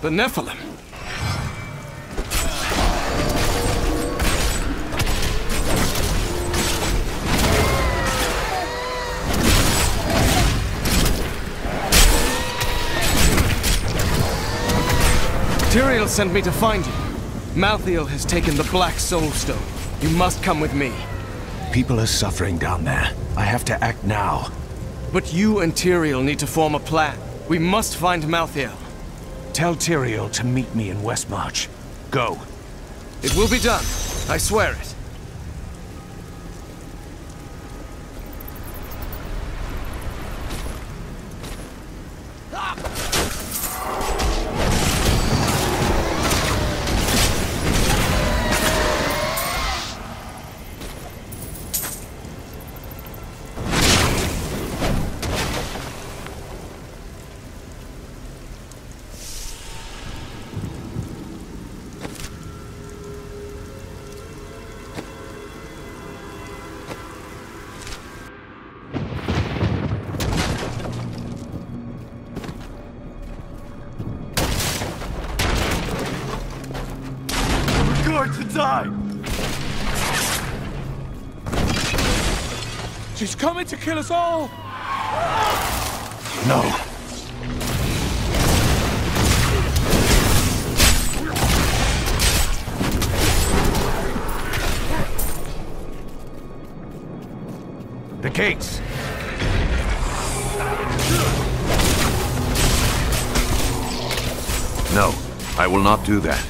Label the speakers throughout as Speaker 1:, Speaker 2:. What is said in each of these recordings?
Speaker 1: The Nephilim. Tyrael sent me to find you. Malthael has taken the Black Soul Stone. You must come with me.
Speaker 2: People are suffering down there. I have to act now.
Speaker 1: But you and Tyrael need to form a plan. We must find Malthael.
Speaker 2: Tell Tyrael to meet me in Westmarch. Go.
Speaker 1: It will be done. I swear it.
Speaker 3: To die! She's coming to kill us all!
Speaker 2: No. The gates!
Speaker 4: No, I will not do that.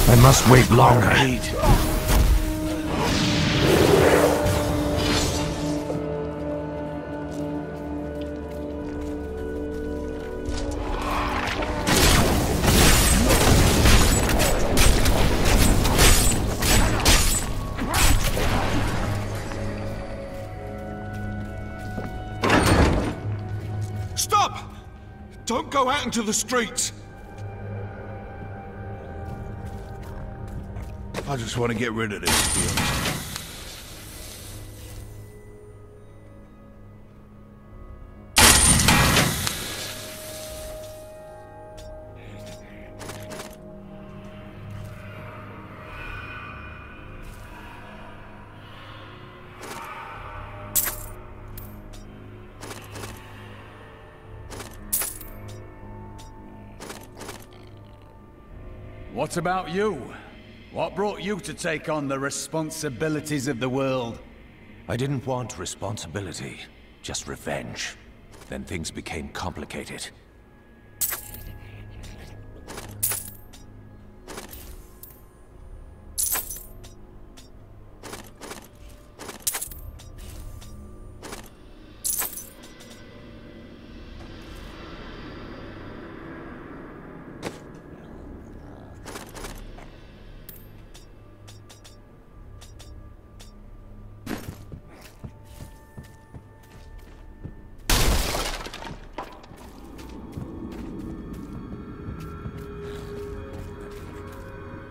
Speaker 2: I must wait longer.
Speaker 3: Stop! Don't go out into the streets. I just want to get rid of this, to be honest.
Speaker 5: What about you? What brought you to take on the responsibilities of the world?
Speaker 2: I didn't want responsibility, just revenge. Then things became complicated.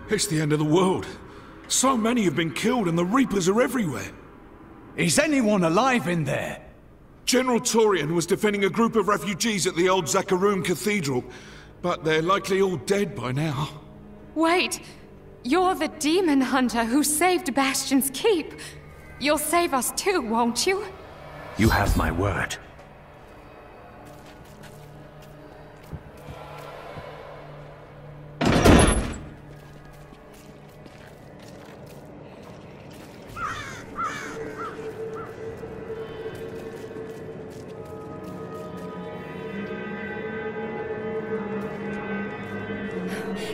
Speaker 3: It's the end of the world. So many have been killed and the Reapers are everywhere.
Speaker 5: Is anyone alive in there?
Speaker 3: General Torian was defending a group of refugees at the old Zakharum Cathedral, but they're likely all dead by now.
Speaker 6: Wait! You're the demon hunter who saved Bastion's Keep. You'll save us too, won't you?
Speaker 2: You have my word.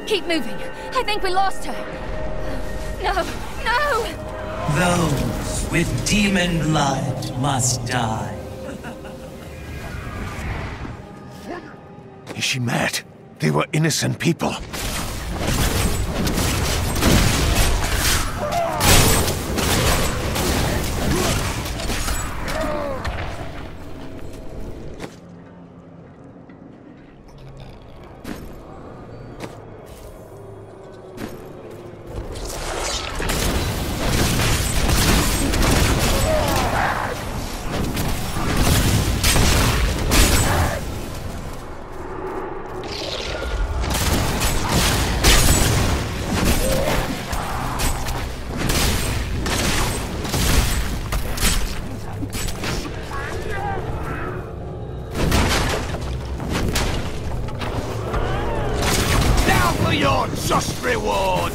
Speaker 7: Keep moving. I think we lost her. No, no!
Speaker 8: Those with demon blood must die.
Speaker 2: Is she mad? They were innocent people.
Speaker 3: Your just reward!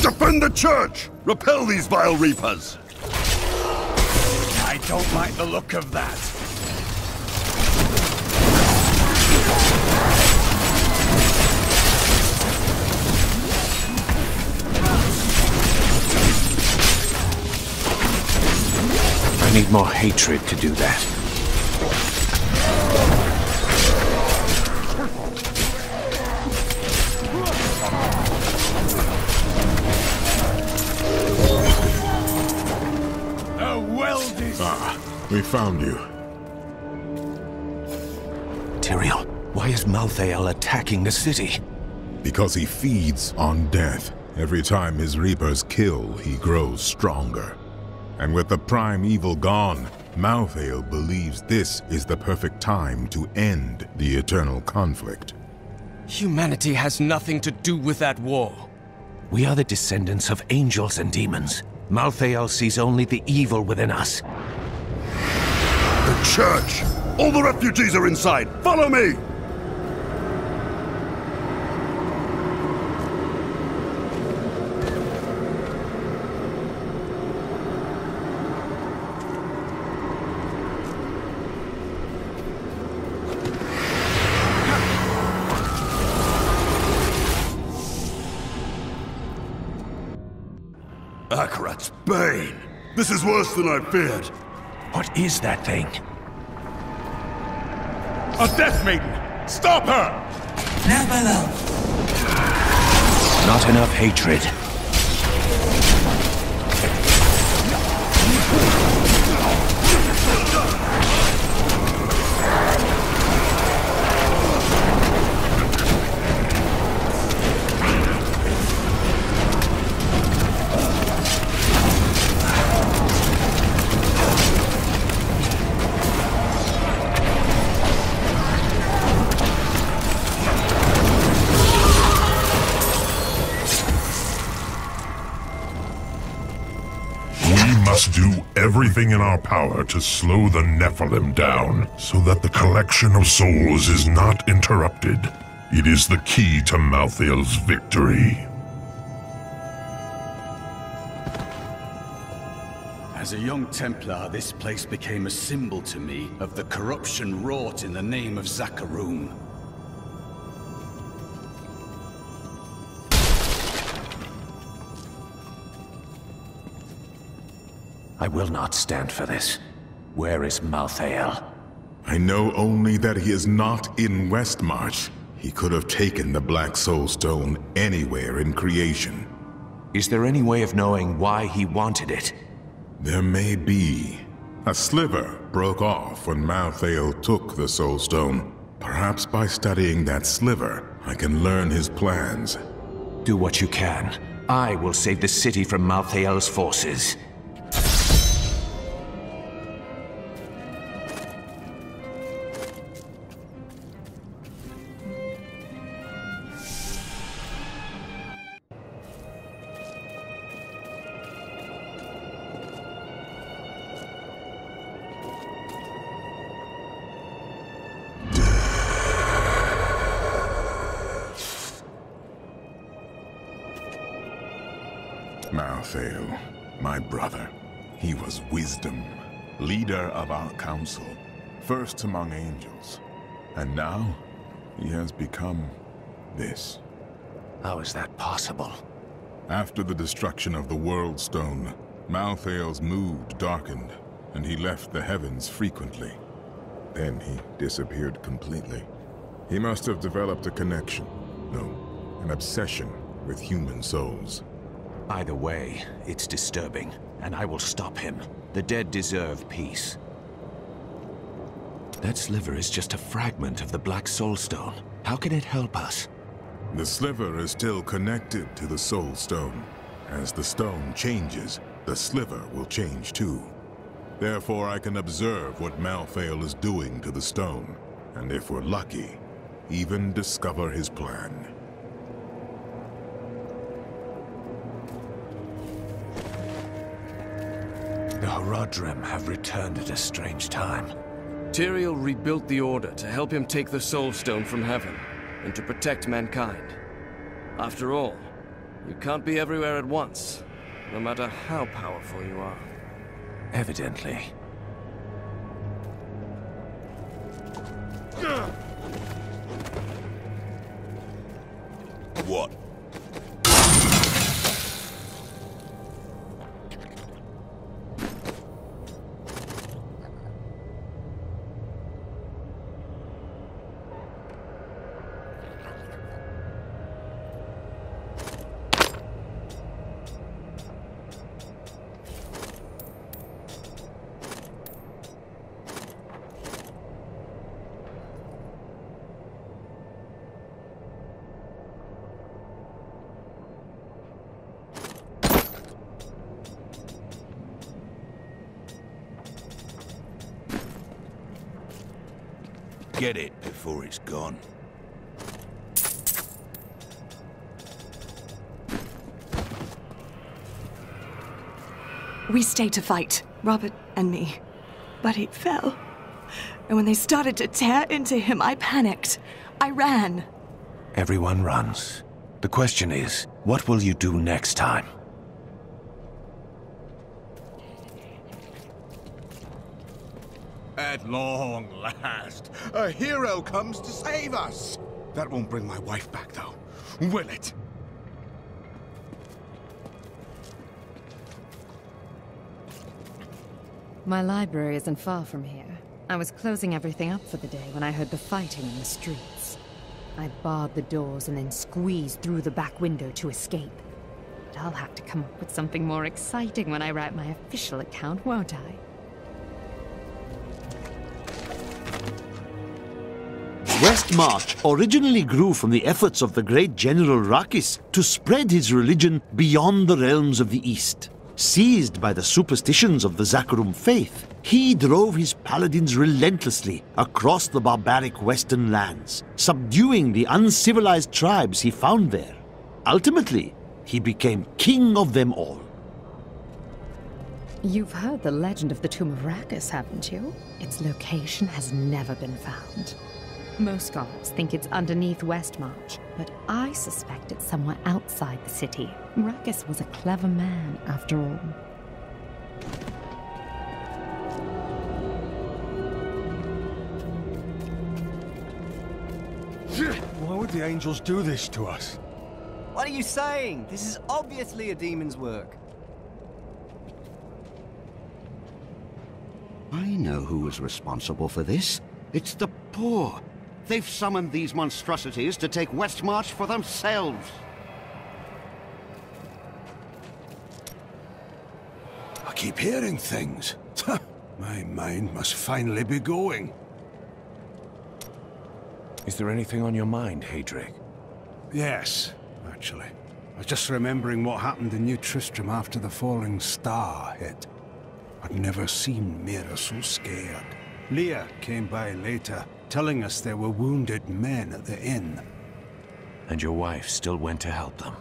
Speaker 9: Defend the church! Repel these vile reapers!
Speaker 5: I don't like the look of that.
Speaker 2: I need more hatred to do that.
Speaker 10: We found you.
Speaker 2: Tyrael, why is Malthael attacking the city?
Speaker 10: Because he feeds on death. Every time his reapers kill, he grows stronger. And with the prime evil gone, Malthael believes this is the perfect time to end the eternal conflict.
Speaker 1: Humanity has nothing to do with that war.
Speaker 2: We are the descendants of angels and demons. Malthael sees only the evil within us.
Speaker 9: The church! All the refugees are inside! Follow me! Akarat's bane! This is worse than I feared!
Speaker 2: What is that thing?
Speaker 9: A Death Maiden! Stop her!
Speaker 8: Never.
Speaker 2: Not enough hatred.
Speaker 10: Do everything in our power to slow the Nephilim down, so that the collection of souls is not interrupted. It is the key to Malthael's victory.
Speaker 5: As a young Templar, this place became a symbol to me of the corruption wrought in the name of Zakarum.
Speaker 2: I will not stand for this. Where is Malthael?
Speaker 10: I know only that he is not in Westmarch. He could have taken the Black Soul Stone anywhere in creation.
Speaker 2: Is there any way of knowing why he wanted it?
Speaker 10: There may be. A sliver broke off when Malthael took the Soul Stone. Perhaps by studying that sliver, I can learn his plans.
Speaker 2: Do what you can. I will save the city from Malthael's forces.
Speaker 10: Malthael, my brother. He was wisdom, leader of our council, first among angels. And now, he has become this.
Speaker 2: How is that possible?
Speaker 10: After the destruction of the World Stone, Malthael's mood darkened, and he left the heavens frequently. Then he disappeared completely. He must have developed a connection, no, an obsession with human souls.
Speaker 2: Either way, it's disturbing, and I will stop him. The dead deserve peace. That sliver is just a fragment of the Black Soul Stone. How can it help us?
Speaker 10: The sliver is still connected to the Soul Stone. As the stone changes, the sliver will change too. Therefore, I can observe what Malthael is doing to the stone, and if we're lucky, even discover his plan.
Speaker 2: The Horadrim have returned at a strange time.
Speaker 1: Tyrael rebuilt the Order to help him take the Soul Stone from heaven, and to protect mankind. After all, You can't be everywhere at once, no matter how powerful you are.
Speaker 2: Evidently.
Speaker 9: What? Get it before it's gone.
Speaker 11: We stayed to fight, Robert and me. But he fell. And when they started to tear into him, I panicked. I ran.
Speaker 2: Everyone runs. The question is, what will you do next time?
Speaker 12: At long last, a hero comes to save us. That won't bring my wife back, though, will it?
Speaker 13: My library isn't far from here. I was closing everything up for the day when I heard the fighting in the streets. I barred the doors and then squeezed through the back window to escape. But I'll have to come up with something more exciting when I write my official account, won't I?
Speaker 14: Westmarch originally grew from the efforts of the great General Rakis to spread his religion beyond the realms of the East. Seized by the superstitions of the Zakarum faith, he drove his paladins relentlessly across the barbaric western lands, subduing the uncivilized tribes he found there. Ultimately, he became king of them all.
Speaker 13: You've heard the legend of the Tomb of Rakis, haven't you? Its location has never been found. Most scholars think it's underneath Westmarch, but I suspect it's somewhere outside the city. Rakis was a clever man, after all.
Speaker 15: Why would the angels do this to us?
Speaker 16: What are you saying? This is obviously a demon's work.
Speaker 17: I know who is responsible for this. It's the poor. They've summoned these monstrosities to take Westmarch for themselves.
Speaker 12: I keep hearing things. My mind must finally be going.
Speaker 2: Is there anything on your mind, Hadric?
Speaker 12: Yes, actually. I was just remembering what happened in New Tristram after the falling star hit. I'd never seen Mira so scared. Leah came by later, telling us there were wounded men at the inn.
Speaker 2: And your wife still went to help them.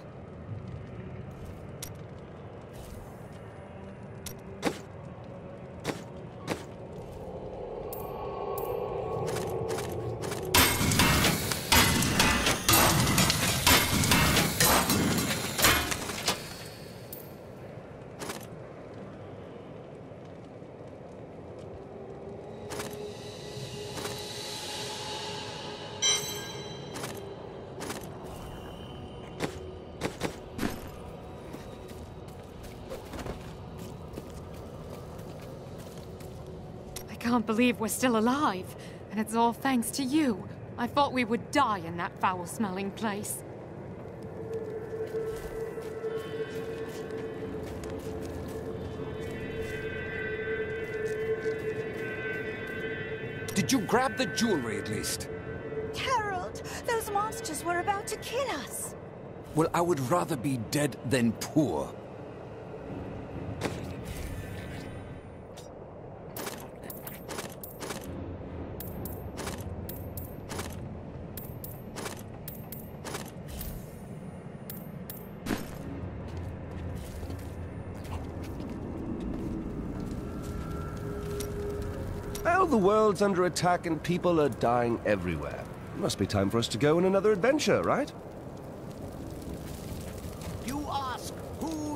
Speaker 6: I can't believe we're still alive, and it's all thanks to you. I thought we would die in that foul-smelling place.
Speaker 18: Did you grab the jewelry at least?
Speaker 19: Harold, those monsters were about to kill us.
Speaker 18: Well, I would rather be dead than poor.
Speaker 20: Well, the world's under attack and people are dying everywhere. It must be time for us to go on another adventure, right?
Speaker 17: You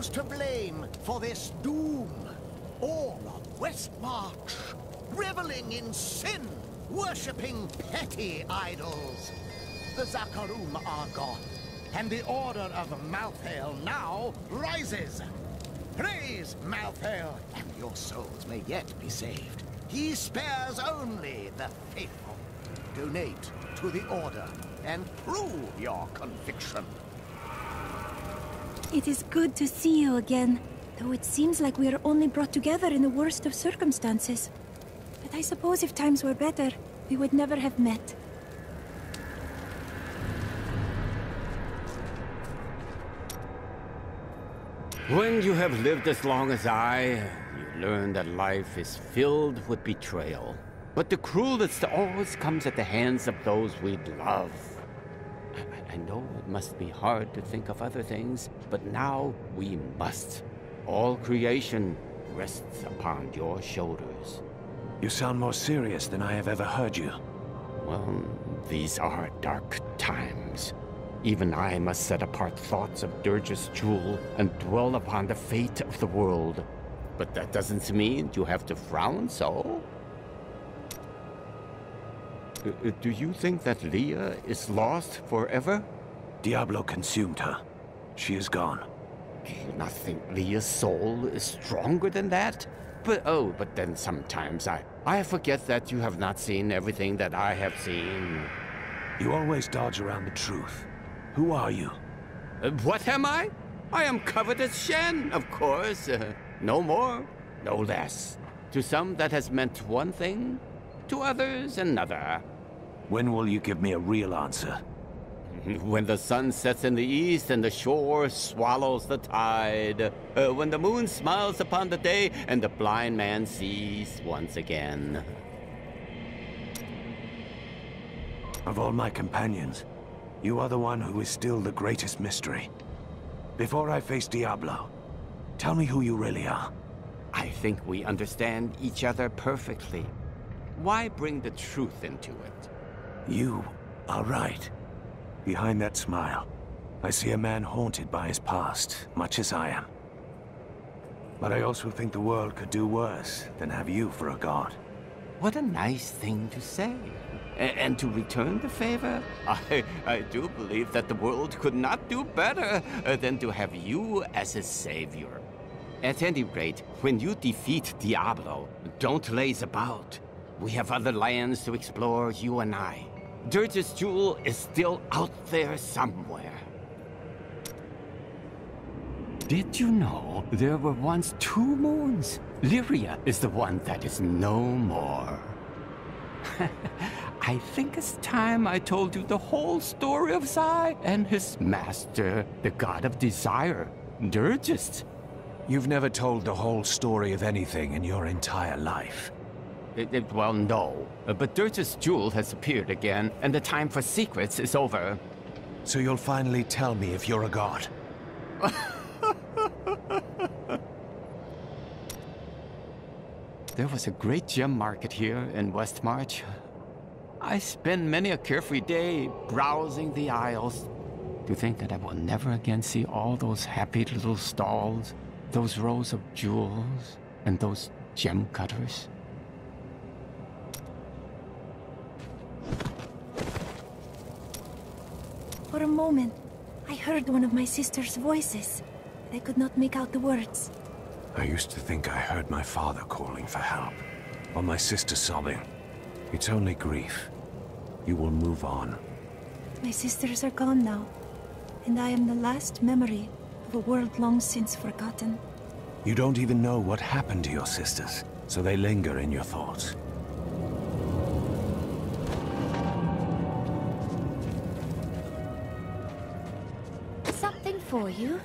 Speaker 21: who's to blame for this doom? All of Westmarch, reveling in sin, worshipping petty idols. The Zakarum are gone, and the Order of Malthael now rises. Praise Malthael, and your souls may yet be saved. He spares only the faithful. Donate to the Order and prove your conviction.
Speaker 22: It is good to see you again, though it seems like we are only brought together in the worst of circumstances. But I suppose if times were better, we would never have met.
Speaker 23: When you have lived as long as I, you learn that life is filled with betrayal. But the cruelest always comes at the hands of those we love. I know it must be hard to think of other things, but now we must. All creation rests upon your shoulders.
Speaker 2: You sound more serious than I have ever heard you.
Speaker 23: Well, these are dark times. Even I must set apart thoughts of Dirge's jewel and dwell upon the fate of the world. But that doesn't mean you have to frown so. Do you think that Leah is lost forever?
Speaker 2: Diablo consumed her. She is gone.
Speaker 23: Do you not think Leah's soul is stronger than that? But then sometimes I forget that you have not seen everything that I have seen.
Speaker 2: You always dodge around the truth. Who are you?
Speaker 23: What am I? I am Covetous Shen, of course. No more, no less. To some that has meant one thing, to others another.
Speaker 2: When will you give me a real answer?
Speaker 23: When the sun sets in the east and the shore swallows the tide. When the moon smiles upon the day and the blind man sees once again.
Speaker 2: Of all my companions, you are the one who is still the greatest mystery. Before I face Diablo, tell me who you really are.
Speaker 23: I think we understand each other perfectly. Why bring the truth into it?
Speaker 2: You are right. Behind that smile, I see a man haunted by his past, much as I am. But I also think the world could do worse than have you for a god.
Speaker 23: What a nice thing to say. And to return the favor, I do believe that the world could not do better than to have you as its savior. At any rate, when you defeat Diablo, don't laze about. We have other lands to explore, you and I. Dirge's jewel is still out there somewhere. Did you know there were once 2 moons? Lyria is the one that is no more. I think it's time I told you the whole story of Zai and his master, the god of desire, Dirgist.
Speaker 2: You've never told the whole story of anything in your entire life.
Speaker 23: Well, no. But Dirge's jewel has appeared again, and the time for secrets is over.
Speaker 2: So you'll finally tell me if you're a god?
Speaker 23: There was a great gem market here in Westmarch. I spend many a carefree day browsing the aisles. To think that I will never again see all those happy little stalls, those rows of jewels, and those gem cutters.
Speaker 22: For a moment, I heard one of my sister's voices. I could not make out the words.
Speaker 2: I used to think I heard my father calling for help, or my sister sobbing. It's only grief. You will move on.
Speaker 22: My sisters are gone now, and I am the last memory of a world long since forgotten.
Speaker 2: You don't even know what happened to your sisters, so they linger in your thoughts.
Speaker 7: Something for you?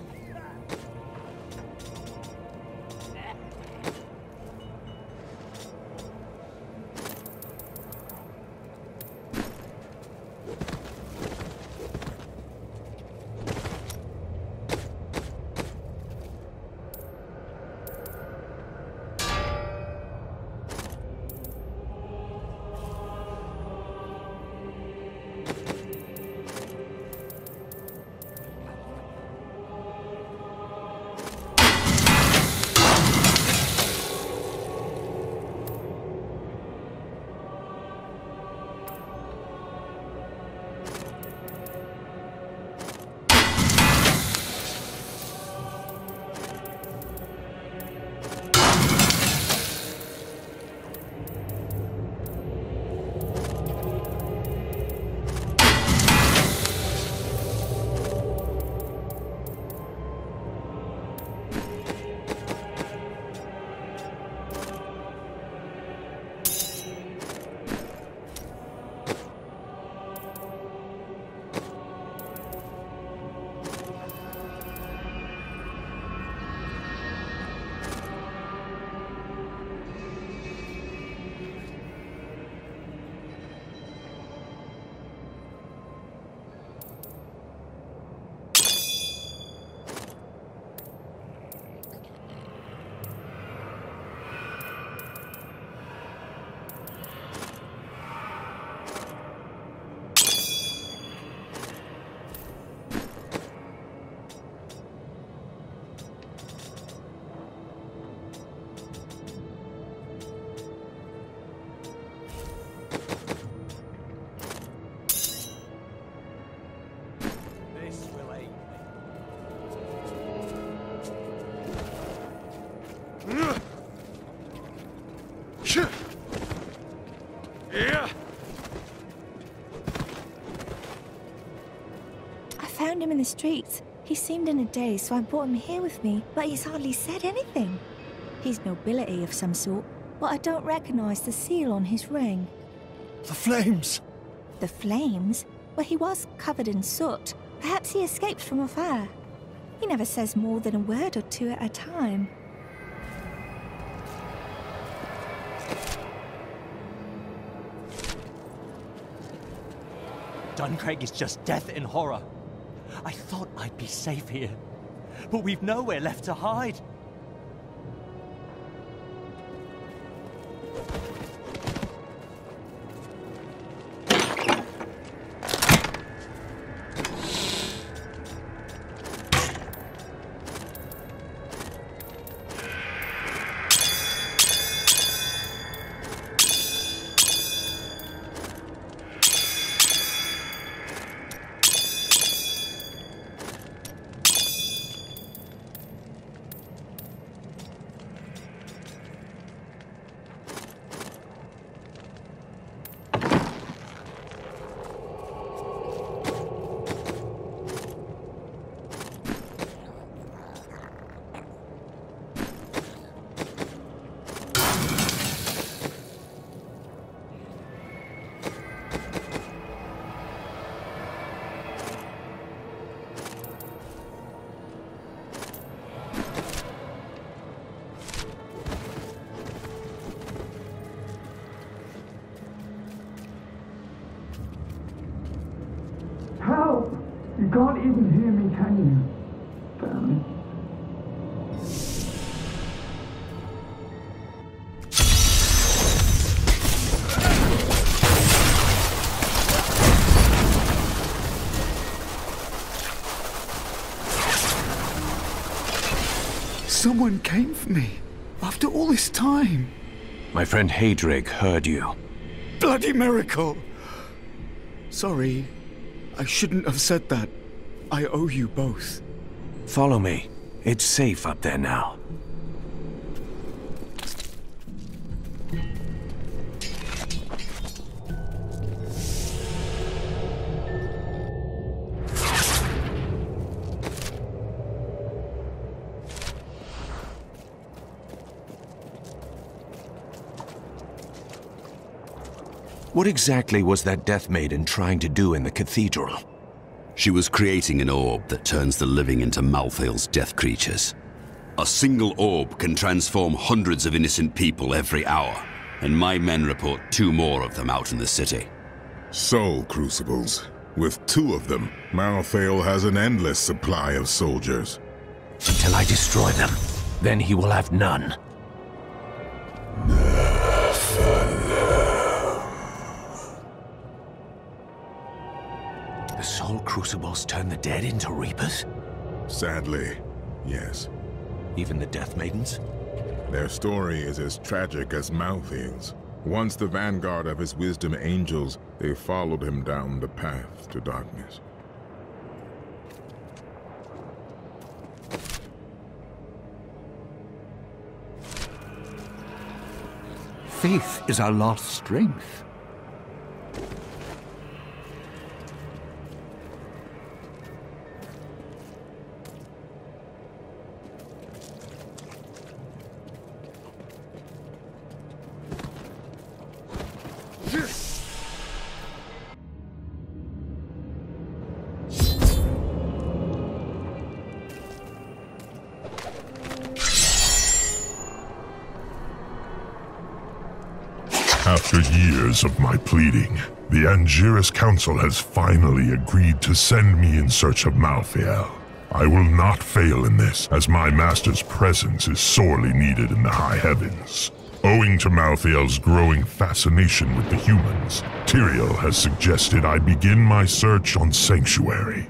Speaker 22: the streets. He seemed in a daze, so I brought him here with me, but he's hardly said anything. He's nobility of some sort, but I don't recognize the seal on his ring.
Speaker 15: The flames!
Speaker 22: The flames? Well, he was covered in soot. Perhaps he escaped from a fire. He never says more than a word or two at a time.
Speaker 3: Duncraig is just death and horror. I thought I'd be safe here, but we've nowhere left to hide.
Speaker 4: Help! You can't even hear me, can you? Damn it. Someone came for me, after all this time.
Speaker 2: My friend Hadrig heard you.
Speaker 4: Bloody miracle! Sorry, I shouldn't have said that. I owe you both.
Speaker 2: Follow me. It's safe up there now. What exactly was that Death Maiden trying to do in the cathedral?
Speaker 8: She was creating an orb that turns the living into Malthael's death creatures. A single orb can transform hundreds of innocent people every hour, and my men report 2 more of them out in the city.
Speaker 10: Soul crucibles. With 2 of them, Malthael has an endless supply of soldiers.
Speaker 2: Until I destroy them, then he will have none. The Soul Crucibles turn the dead into Reapers?
Speaker 10: Sadly, yes.
Speaker 2: Even the Death Maidens?
Speaker 10: Their story is as tragic as Malthael's. Once the vanguard of his wisdom angels, they followed him down the path to darkness.
Speaker 24: Faith is our lost strength.
Speaker 9: After years of my pleading, the Angiris Council has finally agreed to send me in search of Malthael. I will not fail in this, as my master's presence is sorely needed in the high heavens. Owing to Malthael's growing fascination with the humans, Tyrael has suggested I begin my search on Sanctuary.